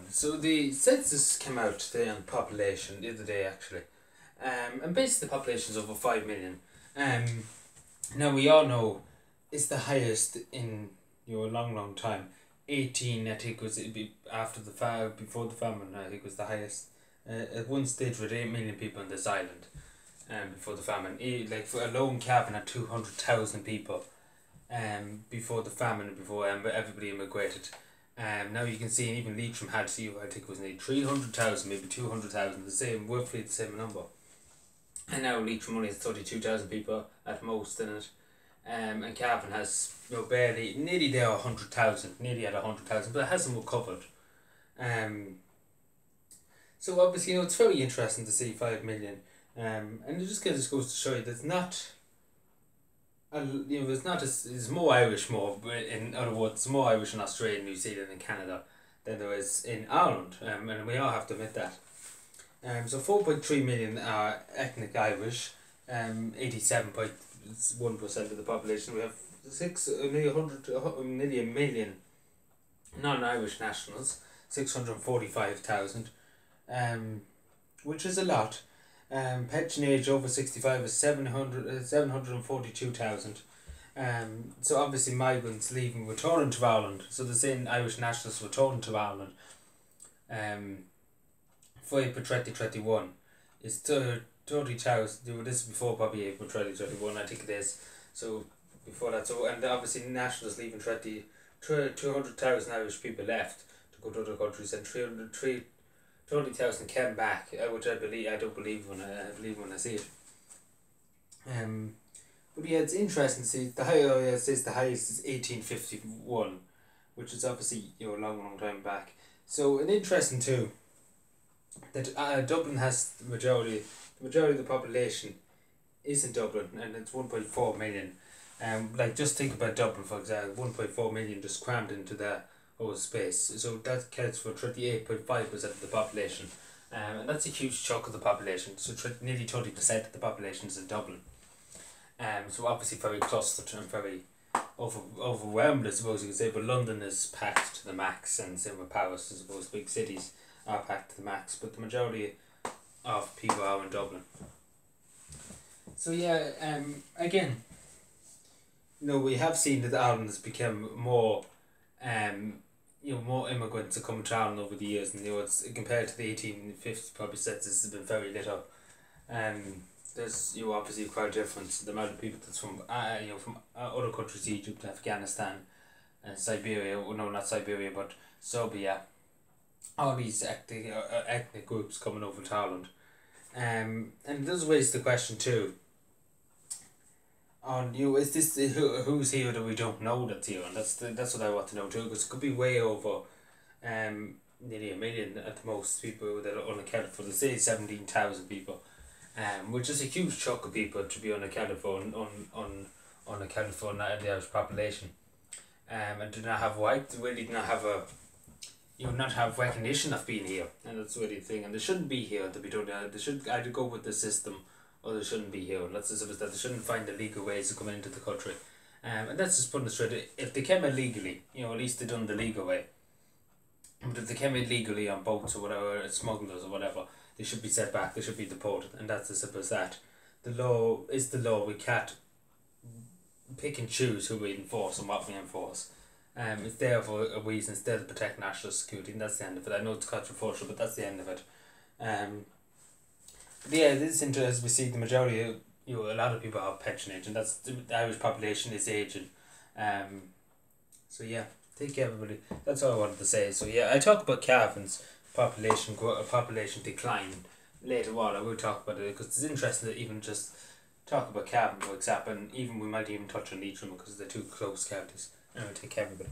So the census came out today on population the other day actually, and basically the population is over 5 million. Um, Now we all know it's the highest in a long time. 18, I think, was after before the famine. I think was the highest. At one stage with 8 million people on this island, before the famine. Like for alone, Cavan had 200,000 people. Before the famine, before everybody immigrated. Now you can see even Leitrim had, I think it was nearly 300,000, maybe 200,000, roughly the same number. And now Leitrim only has 32,000 people at most in it. And Cavan has barely, nearly there 100,000, nearly at 100,000, but it hasn't recovered. So obviously, it's very interesting to see 5 million. And it just goes to show you that it's not, there's more Irish in other words, there's more Irish in Australia, New Zealand and Canada than there is in Ireland, and we all have to admit that. So 4.3 million are ethnic Irish, 87.1% of the population. We have nearly a million non-Irish nationals, 645,000, which is a lot. Pension age over 65 is 742,000. So obviously migrants returning to Ireland. So they're saying Irish nationals returning to Ireland. For April 2021 is 30,000. This is before probably April 2021, I think it is. So before that, and obviously nationals leaving 200,000 Irish people left to go to other countries, and 30,000 came back, which I don't believe when I see it. But yeah, it's interesting to see the highest is 1851, which is obviously a long time back. So an interesting too that Dublin has the majority of the population is in Dublin, and it's 1.4 million. Like just think about Dublin for example, 1.4 million just crammed into that whole space. So that counts for 38.5% of the population, and that's a huge chunk of the population. So nearly 30% of the population is in Dublin. So obviously very clustered and very overwhelmed, I suppose you could say. But London is packed to the max, and same with Paris. I suppose big cities are packed to the max, but the majority of people are in Dublin. So yeah, again, we have seen that Ireland has become more, more immigrants are coming to Ireland over the years, and it's compared to the 1850s, probably census has been very little. There's obviously quite a difference. The amount of people that's from from other countries, Egypt, Afghanistan, and Siberia. Well, no, not Siberia, but Serbia. All these ethnic groups coming over to Ireland, and it does raise the question too. On is this who's here that we don't know that's here, and that's what I want to know too, because it could be way over, nearly a million at the most people that are unaccounted for. They say 17,000 people, which is a huge chunk of people to be unaccounted for, unaccounted for in the Irish population, and do not have really do not have not have recognition of being here, and that's really the thing. And they shouldn't be here to be done. They should either go with the system, or they shouldn't be here. And that's the that they shouldn't find the legal ways of coming into the country. And that's just putting it straight. If they came illegally, at least they done the legal way. But if they came illegally on boats or whatever, smugglers or whatever, they should be set back. They should be deported, and that's as simple as that. The law is the law. We can't pick and choose who we enforce and what we enforce. It's there for a reason. It's there to protect national security, and that's the end of it. I know it's controversial, but that's the end of it. But yeah, this is interesting. As we see, the majority of, a lot of people have pension age, and that's the Irish population is aging. So yeah, take care everybody. That's all I wanted to say. So yeah, I talk about Cavan's population decline later on. I will talk about it because it's interesting to even just talk about Cavan, for example, and even we might even touch on Leitrim because they're two close counties. Anyway, take care everybody.